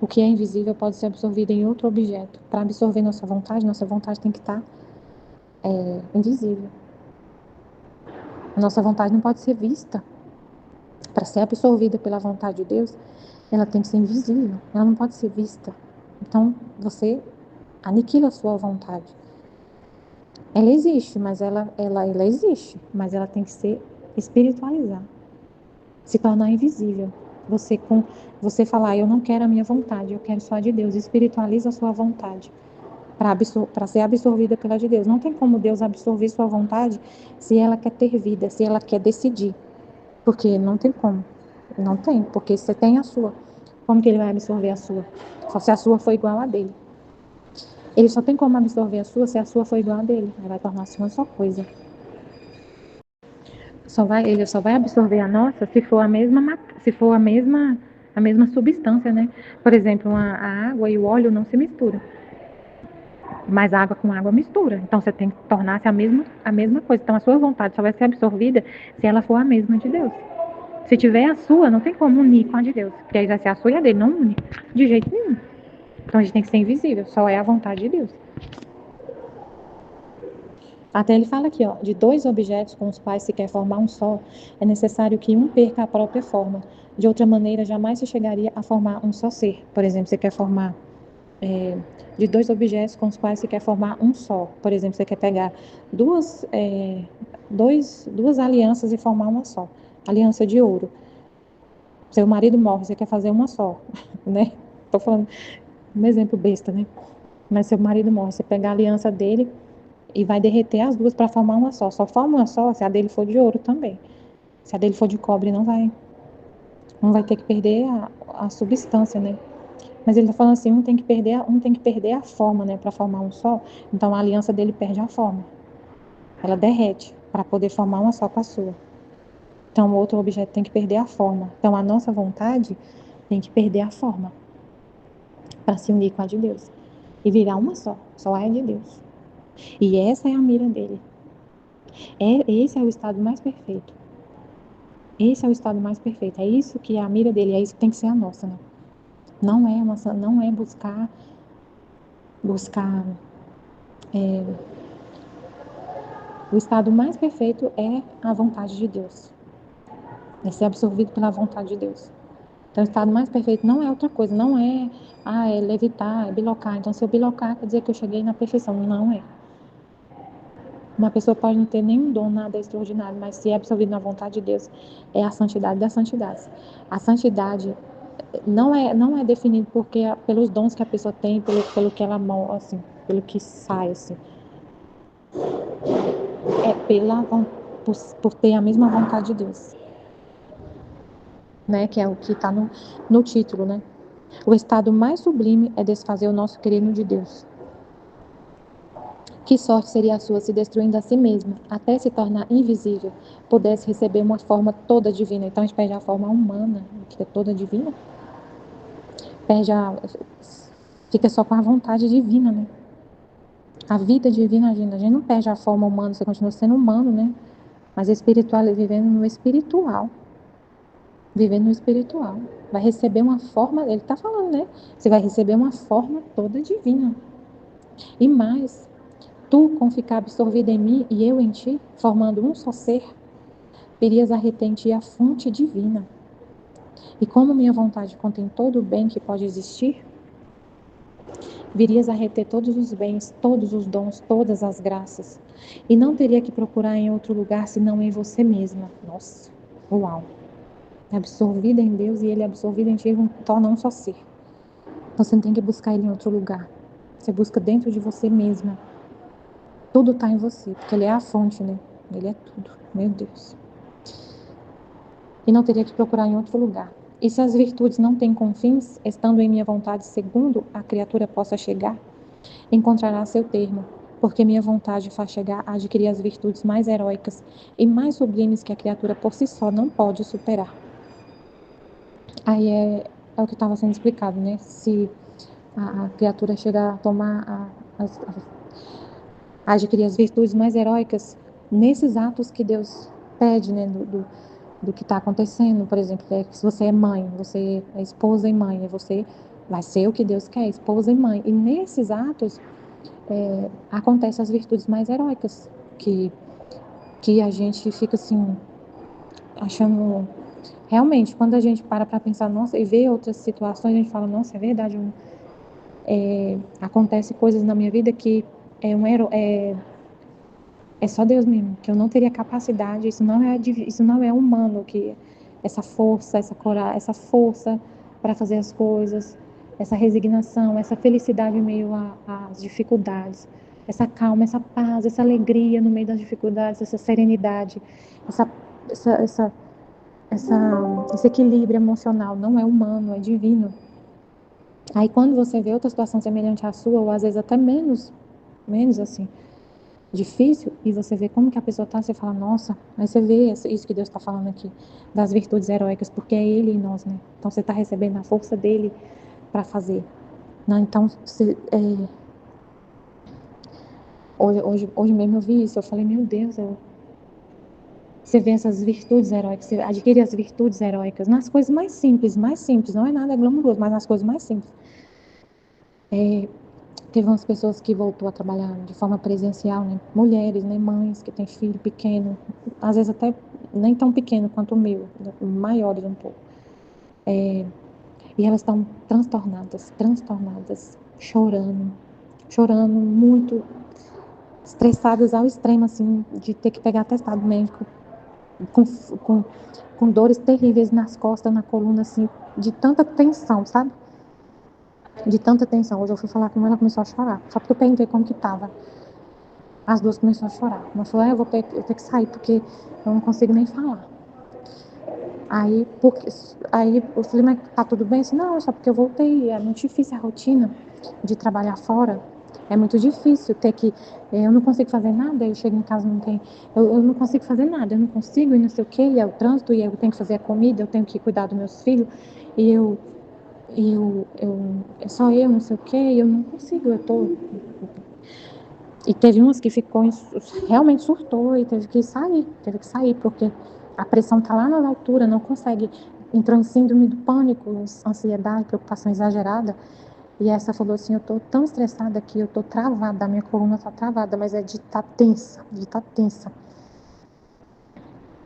O que é invisível pode ser absorvido em outro objeto. Para absorver nossa vontade tem que estar invisível. A nossa vontade não pode ser vista. para ser absorvida pela vontade de Deus, ela tem que ser invisível, ela não pode ser vista. Então, você aniquila a sua vontade. Ela existe, mas ela existe, mas ela tem que ser espiritualizada, se tornar invisível. Você falar, eu não quero a minha vontade, eu quero só a de Deus. Espiritualiza a sua vontade para ser absorvida pela de Deus. Não tem como Deus absorver sua vontade se ela quer ter vida, se ela quer decidir. Porque não tem como. Não tem, porque você tem a sua. Como que ele vai absorver a sua? Só se a sua for igual a dele. Ele só tem como absorver a sua se a sua for igual a dele. Aí vai tornar-se uma só coisa. Ele só vai absorver a nossa se for a mesma substância, né? Por exemplo, a água e o óleo não se misturam. Mas água com água mistura. Então você tem que tornar-se a mesma coisa. Então a sua vontade só vai ser absorvida se ela for a mesma de Deus. Se tiver a sua, não tem como unir com a de Deus. Porque aí vai ser a sua e a dele, não une. De jeito nenhum. Então a gente tem que ser invisível. Só é a vontade de Deus. Até ele fala aqui, ó, de dois objetos com os quais se quer formar um só, é necessário que um perca a própria forma. De outra maneira, jamais se chegaria a formar um só ser. Por exemplo, você quer formar de dois objetos com os quais se quer formar um só. Por exemplo, você quer pegar duas alianças e formar uma só. Aliança de ouro. Seu marido morre, você quer fazer uma só, né? Tô falando um exemplo besta, né? Mas seu marido morre, você pega a aliança dele e vai derreter as duas para formar uma só. Só forma uma só se a dele for de ouro também. Se a dele for de cobre, não vai ter que perder a substância, né? Mas ele está falando assim, um tem que perder a forma, né, para formar um só. Então a aliança dele perde a forma. Ela derrete para poder formar uma só com a sua. Então o outro objeto tem que perder a forma. Então a nossa vontade tem que perder a forma para se unir com a de Deus e virar uma só. Só é de Deus. E essa é a mira dele. Esse é o estado mais perfeito. Esse é o estado mais perfeito. É isso que é a mira dele. É isso que tem que ser a nossa, né? Não é buscar o estado mais perfeito é a vontade de Deus. É ser absorvido pela vontade de Deus. Então, o estado mais perfeito não é outra coisa, não é, é levitar, é bilocar. Então, se eu bilocar, quer dizer que eu cheguei na perfeição. Não é. Uma pessoa pode não ter nenhum dom, nada extraordinário, mas se é absorvido na vontade de Deus, é a santidade das santidades. A santidade não é definido pelos dons que a pessoa tem, pelo que ela assim, pelo que sai, assim. É por ter a mesma vontade de Deus, né? Que é o que está no título, né? O estado mais sublime é desfazer o nosso querer no de Deus. Que sorte seria a sua se destruindo a si mesma, até se tornar invisível, pudesse receber uma forma toda divina. Então a gente perde a forma humana, que é toda divina, fica só com a vontade divina, né? A vida divina, a gente não perde a forma humana, você continua sendo humano, né? Mas espiritual, vivendo no espiritual. Vivendo no espiritual. Vai receber uma forma, ele está falando, né? Você vai receber uma forma toda divina. E mais, tu, com ficar absorvida em mim e eu em ti, formando um só ser, virias a reter em ti a fonte divina. E como minha vontade contém todo o bem que pode existir, virias a reter todos os bens, todos os dons, todas as graças. E não teria que procurar em outro lugar senão em você mesma. Nossa, uau! Absorvida em Deus e Ele absorvido em ti torna um só ser. Então você não tem que buscar Ele em outro lugar. Você busca dentro de você mesma. Tudo está em você, porque Ele é a fonte, né? Ele é tudo. Meu Deus. E não teria que procurar em outro lugar. E se as virtudes não têm confins, estando em minha vontade segundo a criatura possa chegar, encontrará seu termo, porque minha vontade faz chegar a adquirir as virtudes mais heróicas e mais sublimes que a criatura por si só não pode superar. Aí é o que estava sendo explicado, né? Se a criatura chega a tomar, a adquirir as virtudes mais heróicas nesses atos que Deus pede, né? Do que está acontecendo, por exemplo, se você é mãe, você é esposa e mãe, você vai ser o que Deus quer, esposa e mãe. E nesses atos acontecem as virtudes mais heróicas, que a gente fica assim, achando realmente, quando a gente para pensar, nossa, e vê outras situações, a gente fala, nossa, é verdade, acontece coisas na minha vida que é só Deus mesmo, que eu não teria capacidade, isso não é humano, que essa força, essa coragem, essa força para fazer as coisas, essa resignação, essa felicidade em meio às dificuldades, essa calma, essa paz, essa alegria no meio das dificuldades, essa serenidade, essa, essa, essa, esse equilíbrio emocional, não é humano, é divino. Aí quando você vê outra situação semelhante à sua, ou às vezes até menos assim, difícil, e você vê como que a pessoa está, você fala, nossa, aí você vê isso que Deus está falando aqui, das virtudes heróicas, porque é Ele em nós, né? Então você está recebendo a força dele para fazer. Né? Então, hoje mesmo eu vi isso, eu falei, meu Deus, você vê essas virtudes heróicas, você adquire as virtudes heróicas nas coisas mais simples, não é nada glamouroso, mas nas coisas mais simples. Teve umas pessoas que voltou a trabalhar de forma presencial, né? Mulheres, né? Mães que têm filho pequeno, às vezes até nem tão pequeno quanto o meu, maiores um pouco. E elas estão transtornadas, chorando muito, estressadas ao extremo, assim, de ter que pegar atestado médico, com, com, com dores terríveis nas costas, na coluna, assim, de tanta tensão, sabe? De tanta tensão. Hoje eu fui falar com ela, começou a chorar, só porque eu perguntei como que tava. As duas começaram a chorar. Uma falou, eu ter que sair, porque eu não consigo nem falar. Aí eu falei, mas tá tudo bem? Assim, não, só porque eu voltei. É muito difícil a rotina de trabalhar fora. É muito difícil ter que. Eu não consigo fazer nada, eu chego em casa não tem. Eu não consigo fazer nada, eu não consigo, e não sei o quê, e é o trânsito, e eu tenho que fazer a comida, eu tenho que cuidar dos meus filhos, e é só eu, não sei o quê, e eu não consigo, eu tô. E teve umas que ficou, realmente surtou e teve que sair, porque a pressão está lá na altura, não consegue, entrou em síndrome do pânico, ansiedade, preocupação exagerada, e essa falou assim, eu tô tão estressada que eu tô travada, a minha coluna tá travada, mas é de estar tensa, de estar tensa.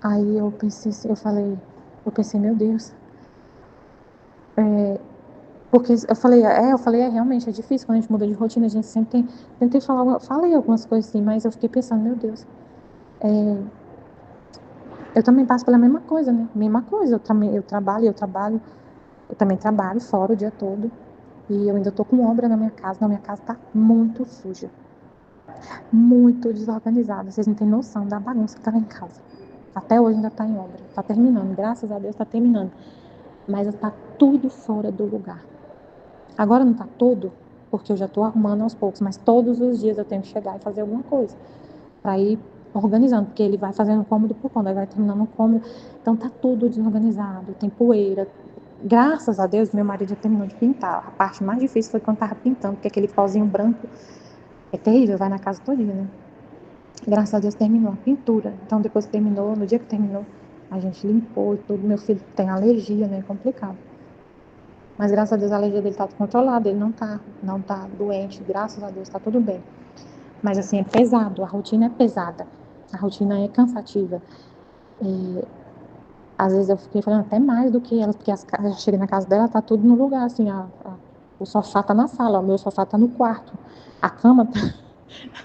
Aí eu pensei, meu Deus, porque eu falei, realmente é difícil quando a gente muda de rotina, a gente sempre tentei falar, falei algumas coisas assim, mas eu fiquei pensando, meu Deus, eu também passo pela mesma coisa, né? Mesma coisa, eu também trabalho fora o dia todo. E eu ainda tô com obra na minha casa tá muito suja, muito desorganizada. Vocês não têm noção da bagunça que tá lá em casa. Até hoje ainda tá em obra, tá terminando, graças a Deus tá terminando. Mas tá tudo fora do lugar. Agora não tá tudo, porque eu já tô arrumando aos poucos, mas todos os dias eu tenho que chegar e fazer alguma coisa para ir organizando, porque ele vai fazendo cômodo por cômodo, aí vai terminando um cômodo, então tá tudo desorganizado, tem poeira. Graças a Deus, meu marido já terminou de pintar. A parte mais difícil foi quando tava pintando, porque aquele pozinho branco é terrível, vai na casa todinha, né? Graças a Deus terminou a pintura. Então depois que terminou, no dia que terminou, a gente limpou e tudo. Meu filho tem alergia, né? É complicado. Mas graças a Deus a alergia dele tá controlada, ele não tá doente, graças a Deus tá tudo bem. Mas assim, é pesado, a rotina é pesada, a rotina é cansativa. E, às vezes eu fiquei falando até mais do que ela, porque eu cheguei na casa dela, tá tudo no lugar, assim, o sofá tá na sala, o meu sofá tá no quarto, a cama tá,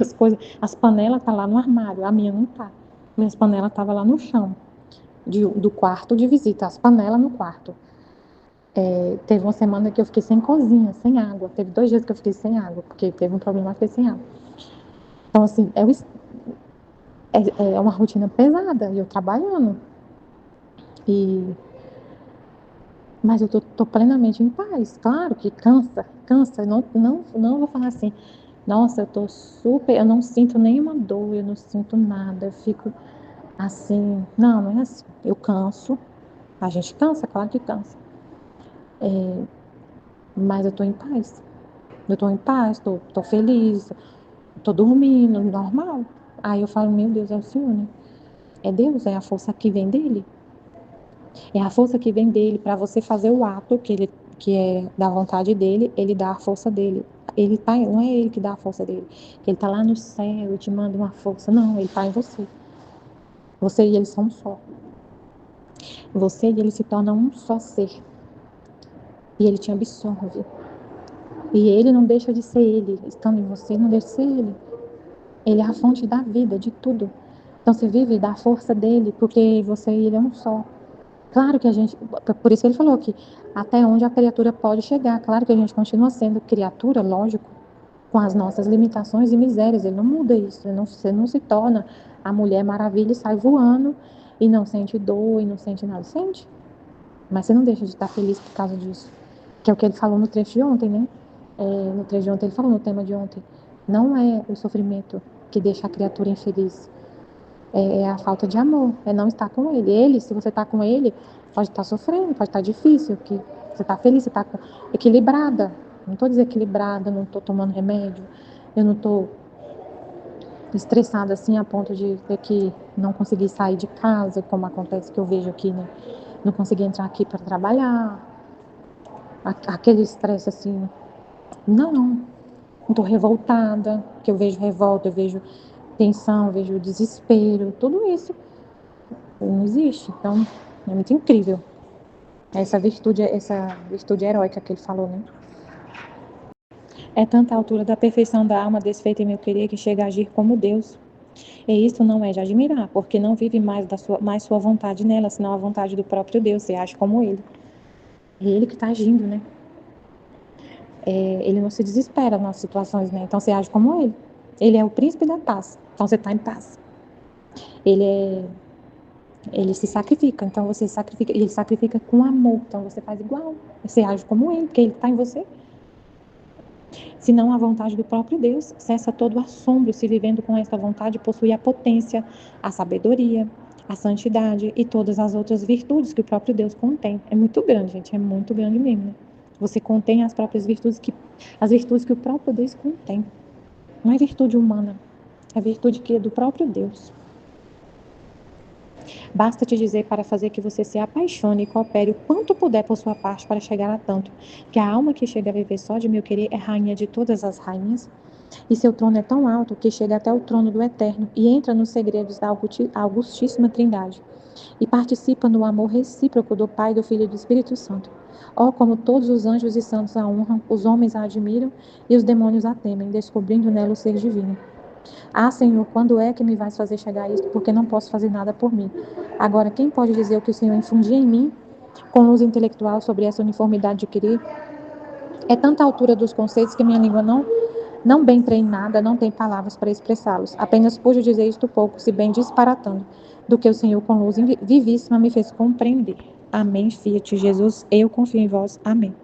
as coisas, as panelas tá lá no armário, a minha não tá. Minhas panelas tava lá no chão, do quarto de visita, as panelas no quarto. Teve uma semana que eu fiquei sem cozinha, sem água. Teve 2 dias que eu fiquei sem água, porque teve um problema, eu fiquei sem água. Então, assim, é uma rotina pesada, e eu trabalhando. E, mas eu tô plenamente em paz. Claro que cansa. Não vou falar assim, nossa, eu não sinto nenhuma dor, eu não sinto nada, eu fico assim. Não é assim. Eu canso, a gente cansa, claro que cansa. Mas eu tô em paz. Eu tô em paz, tô feliz, tô dormindo, normal. Aí eu falo, meu Deus, é o Senhor, né? É Deus, é a força que vem dele. É a força que vem dele para você fazer o ato que é da vontade dele, ele dá a força dele. Ele tá, não é ele que dá a força dele, que ele tá lá no céu e te manda uma força. Não, ele tá em você. Você e ele são um só. Você e ele se tornam um só ser. E ele te absorve. E ele não deixa de ser ele. Estando em você, não deixa de ser ele. Ele é a fonte da vida, de tudo. Então você vive da força dele, porque você e ele é um só. Claro que a gente, por isso ele falou que até onde a criatura pode chegar. Claro que a gente continua sendo criatura, lógico, com as nossas limitações e misérias. Ele não muda isso. Você não se torna a Mulher Maravilha e sai voando e não sente dor e não sente nada. Sente. Mas você não deixa de estar feliz por causa disso. Que é o que ele falou no trecho de ontem, né? No trecho de ontem, ele falou no tema de ontem. Não é o sofrimento que deixa a criatura infeliz. É a falta de amor. É não estar com ele. Ele, se você está com ele, pode estar sofrendo, pode estar difícil. Que você está feliz, você está equilibrada. Não estou desequilibrada, não estou tomando remédio. Eu não estou estressada assim a ponto de ter que não conseguir sair de casa, como acontece que eu vejo aqui, né? Não conseguir entrar aqui para trabalhar. Aquele estresse assim. Não estou revoltada, que eu vejo revolta, eu vejo tensão, eu vejo desespero, tudo isso não existe. Então, é muito incrível essa virtude heróica que ele falou, né? É tanta altura da perfeição da alma desfeita em meu querer que chega a agir como Deus. E isso não é de admirar, porque não vive mais sua vontade nela, senão a vontade do próprio Deus. Você age como ele. É ele que está agindo, né? Ele não se desespera nas situações, né? Então você age como ele. Ele é o príncipe da paz. Então você está em paz. Ele se sacrifica, então você sacrifica, ele sacrifica com amor, então você faz igual, você age como ele, porque ele está em você. Se não a vontade do próprio Deus, cessa todo o assombro, se vivendo com essa vontade, possui a potência, a sabedoria, a santidade e todas as outras virtudes que o próprio Deus contém. É muito grande, gente, é muito grande mesmo, né? Você contém as próprias virtudes, as virtudes que o próprio Deus contém. Não é virtude humana, é virtude que é do próprio Deus. Basta te dizer para fazer que você se apaixone e coopere o quanto puder por sua parte para chegar a tanto, que a alma que chega a viver só de meu querer é rainha de todas as rainhas, e seu trono é tão alto que chega até o trono do Eterno e entra nos segredos da Augustíssima Trindade, e participa no amor recíproco do Pai, do Filho e do Espírito Santo. Oh, como todos os anjos e santos a honram, os homens a admiram e os demônios a temem, descobrindo nela o ser divino. Ah, Senhor, quando é que me vais fazer chegar a isto? Porque não posso fazer nada por mim. Agora, quem pode dizer o que o Senhor infundia em mim, com luz intelectual, sobre essa uniformidade de querer? É tanta altura dos conceitos que minha língua não bem treinada, não tem palavras para expressá-los. Apenas pude dizer isto pouco, se bem disparatando, do que o Senhor, com luz vivíssima, me fez compreender. Amém, Fiat Jesus, eu confio em vós. Amém.